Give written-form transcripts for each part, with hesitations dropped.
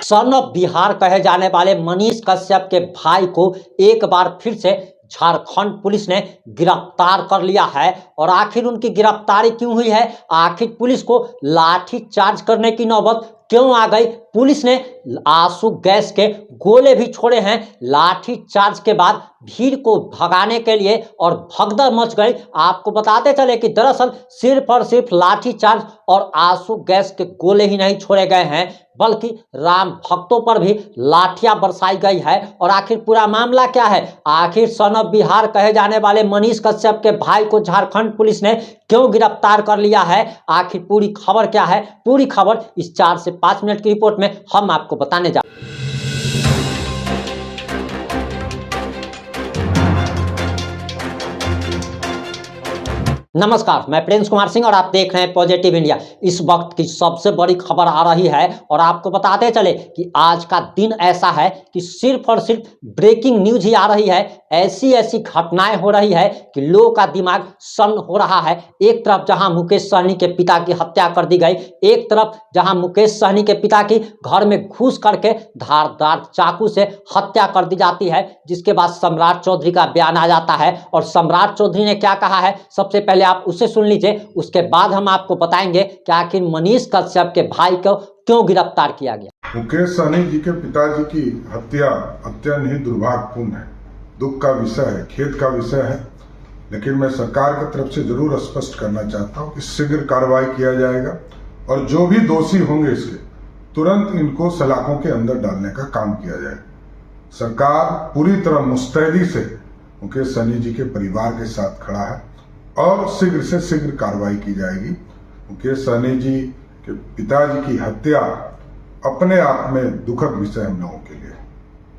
Son of Bihar कहे जाने वाले मनीष कश्यप के भाई को एक बार फिर से झारखंड पुलिस ने गिरफ्तार कर लिया है। और आखिर उनकी गिरफ्तारी क्यों हुई है, आखिर पुलिस को लाठी चार्ज करने की नौबत क्यों आ गई, पुलिस ने आंसू गैस के गोले भी छोड़े हैं लाठी चार्ज के बाद भीड़ को भगाने के लिए और भगदड़ मच गई। आपको बताते चले कि दरअसल सिर्फ और सिर्फ लाठी चार्ज और आंसू गैस के गोले ही नहीं छोड़े गए हैं, बल्कि राम भक्तों पर भी लाठियां बरसाई गई है। और आखिर पूरा मामला क्या है, आखिर सन ऑफ बिहार कहे जाने वाले मनीष कश्यप के भाई को झारखंड पुलिस ने क्यों गिरफ्तार कर लिया है, आखिर पूरी खबर क्या है, पूरी खबर इस 4 से 5 मिनट की रिपोर्ट में हम आपको बताने जा रहे हैं। नमस्कार, मैं प्रिंस कुमार सिंह और आप देख रहे हैं पॉजिटिव इंडिया। इस वक्त की सबसे बड़ी खबर आ रही है और आपको बताते चले कि आज का दिन ऐसा है कि सिर्फ और सिर्फ ब्रेकिंग न्यूज ही आ रही है। ऐसी ऐसी घटनाएं हो रही है कि लोगों का दिमाग सन्न हो रहा है। एक तरफ जहां मुकेश सहनी के पिता की हत्या कर दी गई, एक तरफ जहां मुकेश सहनी के पिता की घर में घुस करके धारदार चाकू से हत्या कर दी जाती है, जिसके बाद सम्राट चौधरी का बयान आ जाता है। और सम्राट चौधरी ने क्या कहा है, सबसे पहले आप उसे सुन लीजिए, उसके बाद हम आपको बताएंगे कि आखिर मनीष कश्यप के भाई को क्यों गिरफ्तार किया गया। मुकेश सहनी जी के पिताजी की हत्या अत्यंत ही दुर्भाग्यपूर्ण है, दुख का विषय है, खेद का विषय है। लेकिन मैं सरकार की तरफ से जरूर स्पष्ट करना चाहता हूं कि शीघ्र कार्रवाई किया जाएगा और जो भी दोषी होंगे इसके तुरंत इनको सलाखों के अंदर डालने का काम किया जाएगा। सरकार पूरी तरह मुस्तैदी से मुकेश सहनी जी के परिवार के साथ खड़ा है और शीघ्र से शीघ्र कार्रवाई की जाएगी। मुकेश सहनी जी के पिताजी की हत्या अपने आप में दुखद विषय हम लोगों के लिए।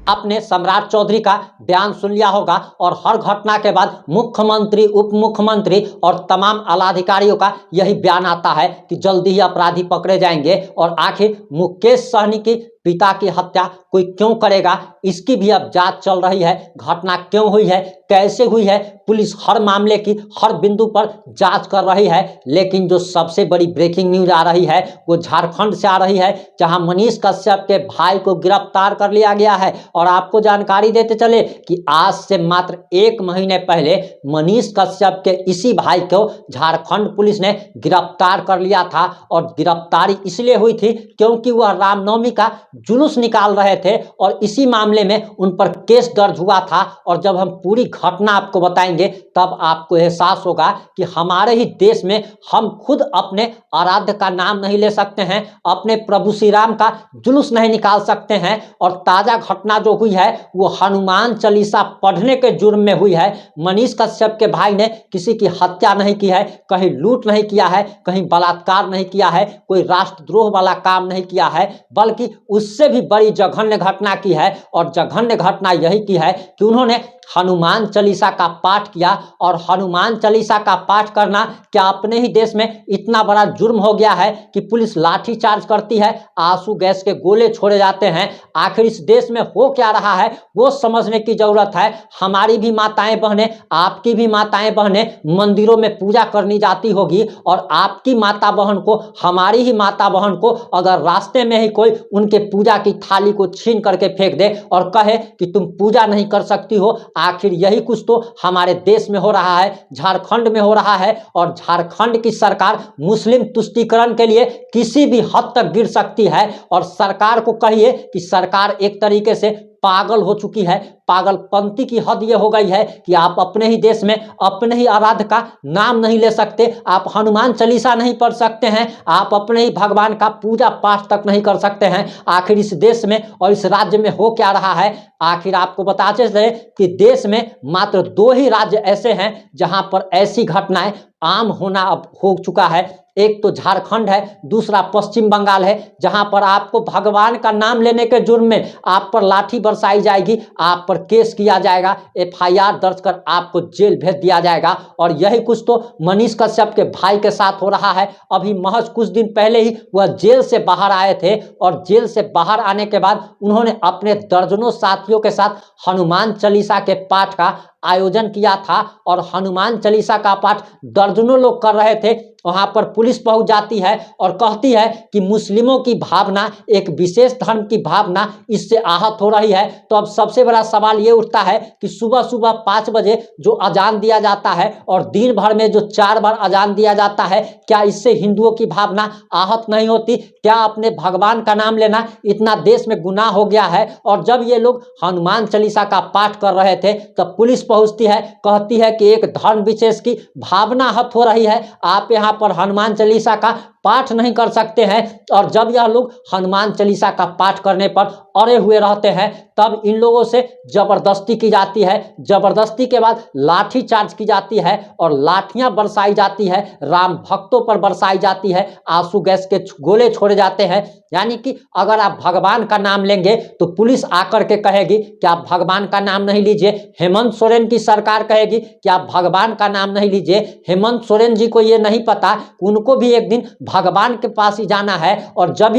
आपने सम्राट चौधरी का बयान सुन लिया होगा और हर घटना के बाद मुख्यमंत्री, उप मुख्यमंत्री और तमाम आला अधिकारियों का यही बयान आता है कि जल्दी ही अपराधी पकड़े जाएंगे। और आखिर मुकेश सहनी की पिता की हत्या कोई क्यों करेगा, इसकी भी अब जांच चल रही है। घटना क्यों हुई है, कैसे हुई है, पुलिस हर मामले की हर बिंदु पर जांच कर रही है। लेकिन जो सबसे बड़ी ब्रेकिंग न्यूज आ रही है वो झारखंड से आ रही है, जहां मनीष कश्यप के भाई को गिरफ्तार कर लिया गया है। और आपको जानकारी देते चले कि आज से मात्र 1 महीने पहले मनीष कश्यप के इसी भाई को झारखंड पुलिस ने गिरफ्तार कर लिया था। और गिरफ्तारी इसलिए हुई थी क्योंकि वह रामनवमी का जुलूस निकाल रहे थे और इसी मामले में उन पर केस दर्ज हुआ था। और जब हम पूरी घटना आपको बताएंगे तब आपको एहसास होगा कि हमारे ही देश में हम खुद अपने आराध्य का नाम नहीं ले सकते हैं, अपने प्रभु श्री राम का जुलूस नहीं निकाल सकते हैं। और ताजा घटना जो हुई है वो हनुमान चालीसा पढ़ने के जुर्म में हुई है। मनीष कश्यप के भाई ने किसी की हत्या नहीं की है, कहीं लूट नहीं किया है, कहीं बलात्कार नहीं किया है, कोई राष्ट्रद्रोह वाला काम नहीं किया है, बल्कि उससे भी बड़ी जघन्य घटना की है। और जघन्य घटना यही की है कि उन्होंने हनुमान चालीसा का पाठ किया। और हनुमान चालीसा का पाठ करना क्या अपने ही देश में इतना बड़ा जुर्म हो गया है कि पुलिस लाठी चार्ज करती है, आंसू गैस के गोले छोड़े जाते हैं। आखिर इस देश में हो क्या रहा है वो समझने की जरूरत है। हमारी भी माताएं बहनें, आपकी भी माताएं बहनें मंदिरों में पूजा करनी जाती होगी और आपकी माता बहन को, हमारी ही माता बहन को अगर रास्ते में ही कोई उनके पूजा की थाली को छीन करके फेंक दे और कहे कि तुम पूजा नहीं कर सकती हो, आखिर यही कुछ तो हमारे देश में हो रहा है, झारखंड में हो रहा है। और झारखंड की सरकार मुस्लिम तुष्टीकरण के लिए किसी भी हद तक गिर सकती है। और सरकार को कहिए कि सरकार एक तरीके से पागल हो चुकी है। पागलपंती की हद ये हो गई है कि आप अपने ही देश में अपने ही आराध्य का नाम नहीं ले सकते, आप हनुमान चालीसा नहीं पढ़ सकते हैं, आप अपने ही भगवान का पूजा पाठ तक नहीं कर सकते हैं। आखिर इस देश में और इस राज्य में हो क्या रहा है। आखिर आपको बताते चले कि देश में मात्र 2 ही राज्य ऐसे हैं जहां पर ऐसी घटनाएं आम होना अब हो चुका है। एक तो झारखंड है, दूसरा पश्चिम बंगाल है, जहां पर आपको भगवान का नाम लेने के जुर्म में आप पर लाठी बरसाई जाएगी, आप पर केस किया जाएगा, एफआईआर दर्ज कर आपको जेल भेज दिया जाएगा। और यही कुछ तो मनीष कश्यप के भाई के साथ हो रहा है। अभी महज कुछ दिन पहले ही वह जेल से बाहर आए थे और जेल से बाहर आने के बाद उन्होंने अपने दर्जनों साथियों के साथ हनुमान चालीसा के पाठ का आयोजन किया था और हनुमान चालीसा का पाठ दर्जनों लोग कर रहे थे। वहां पर पुलिस पहुंच जाती है और कहती है कि मुस्लिमों की भावना, एक विशेष धर्म की भावना इससे आहत हो रही है। तो अब सबसे बड़ा सवाल ये उठता है कि सुबह सुबह 5 बजे जो अजान दिया जाता है और दिन भर में जो 4 बार अजान दिया जाता है, क्या इससे हिंदुओं की भावना आहत नहीं होती? क्या अपने भगवान का नाम लेना इतना देश में गुनाह हो गया है? और जब ये लोग हनुमान चालीसा का पाठ कर रहे थे तब पुलिस पहुंचती है, कहती है कि एक धर्म विशेष की भावना आहत हो रही है, आप यहाँ पर हनुमान चालीसा का पाठ नहीं कर सकते हैं। और जब यह लोग हनुमान चालीसा का पाठ करने पर अड़े हुए रहते हैं तब इन लोगों से जबरदस्ती की जाती है। जबरदस्ती के बाद लाठी चार्ज की जाती है और लाठियां बरसाई जाती है, राम भक्तों पर बरसाई जाती है, आंसू गैस के गोले छोड़े जाते हैं। यानी कि अगर आप भगवान का नाम लेंगे तो पुलिस आकर के कहेगी कि आप भगवान का नाम नहीं लीजिए। हेमंत सोरेन की सरकार कहेगी कि आप भगवान का नाम नहीं लीजिए। हेमंत सोरेन जी को ये नहीं पता, उनको भी एक दिन भगवान के पास ही जाना है और जब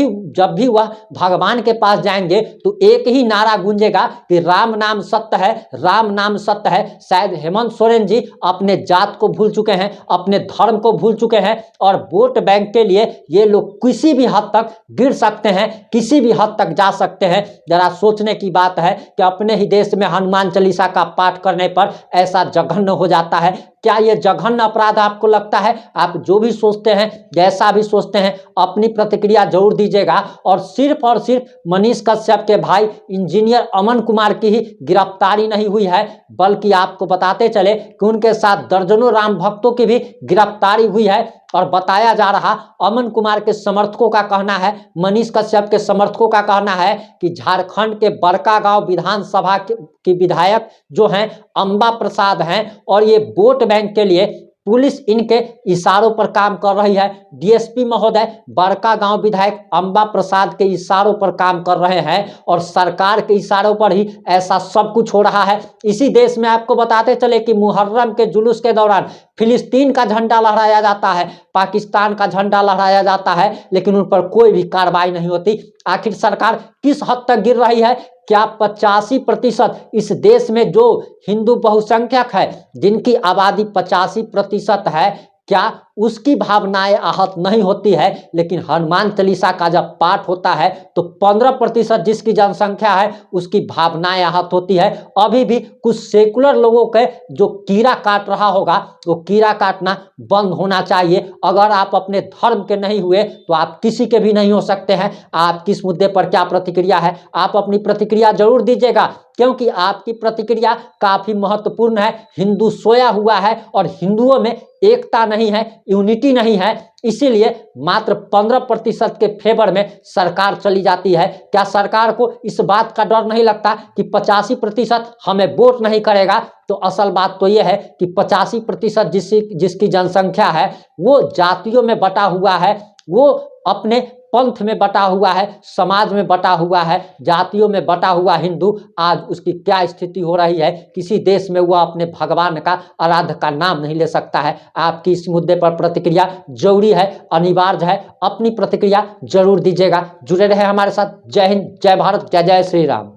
भी वह भगवान के पास जाएंगे तो एक ही नारा गूंजेगा कि राम नाम सत्य है, राम नाम सत्य है। शायद हेमंत सोरेन जी अपने जात को भूल चुके हैं, अपने धर्म को भूल चुके हैं और वोट बैंक के लिए ये लोग किसी भी हद तक गिर सकते हैं, किसी भी हद तक जा सकते हैं। जरा सोचने की बात है कि अपने ही देश में हनुमान चालीसा का पाठ करने पर ऐसा जघन्य हो जाता है। क्या ये जघन्य अपराध आपको लगता है? आप जो भी सोचते हैं, जैसा भी सोचते हैं, अपनी प्रतिक्रिया जरूर दीजिएगा। और सिर्फ मनीष कश्यप के भाई इंजीनियर अमन कुमार की ही गिरफ्तारी नहीं हुई है, बल्कि आपको बताते चले कि उनके साथ दर्जनों राम भक्तों की भी गिरफ्तारी हुई है। और बताया जा रहा, अमन कुमार के समर्थकों का कहना है, मनीष कश्यप के समर्थकों का कहना है कि झारखंड के बड़कागांव विधानसभा के विधायक जो हैं अंबा प्रसाद हैं और ये वोट बैंक के लिए पुलिस इनके इशारों पर काम कर रही है। डीएसपी महोदय बड़कागांव विधायक अंबा प्रसाद के इशारों पर काम कर रहे हैं और सरकार के इशारों पर ही ऐसा सब कुछ हो रहा है। इसी देश में आपको बताते चले कि मुहर्रम के जुलूस के दौरान फिलिस्तीन का झंडा लहराया जाता है, पाकिस्तान का झंडा लहराया जाता है, लेकिन उन पर कोई भी कार्रवाई नहीं होती। आखिर सरकार किस हद तक गिर रही है? क्या 85% इस देश में जो हिंदू बहुसंख्यक है, जिनकी आबादी 85% है, क्या उसकी भावनाएं आहत नहीं होती है? लेकिन हनुमान चालीसा का जब पाठ होता है तो 15% जिसकी जनसंख्या है उसकी भावनाएं आहत होती है। अभी भी कुछ सेकुलर लोगों के जो कीड़ा काट रहा होगा वो कीड़ा काटना बंद होना चाहिए। अगर आप अपने धर्म के नहीं हुए तो आप किसी के भी नहीं हो सकते हैं। आप किस मुद्दे पर क्या प्रतिक्रिया है, आप अपनी प्रतिक्रिया जरूर दीजिएगा, क्योंकि आपकी प्रतिक्रिया काफी महत्वपूर्ण है। हिंदू सोया हुआ है और हिंदुओं में एकता नहीं है, यूनिटी नहीं है, इसीलिए मात्र 15% के फेवर में सरकार चली जाती है। क्या सरकार को इस बात का डर नहीं लगता कि 85% हमें वोट नहीं करेगा? तो असल बात तो यह है कि 85% जिसकी जनसंख्या है वो जातियों में बटा हुआ है, वो अपने पंथ में बटा हुआ है, समाज में बटा हुआ है, जातियों में बटा हुआ हिंदू आज उसकी क्या स्थिति हो रही है? किसी देश में वह अपने भगवान का आराध्य का नाम नहीं ले सकता है। आपकी इस मुद्दे पर प्रतिक्रिया जरूरी है, अनिवार्य है। अपनी प्रतिक्रिया जरूर दीजिएगा। जुड़े रहे हमारे साथ। जय हिंद, जय भारत, जय जय श्री राम।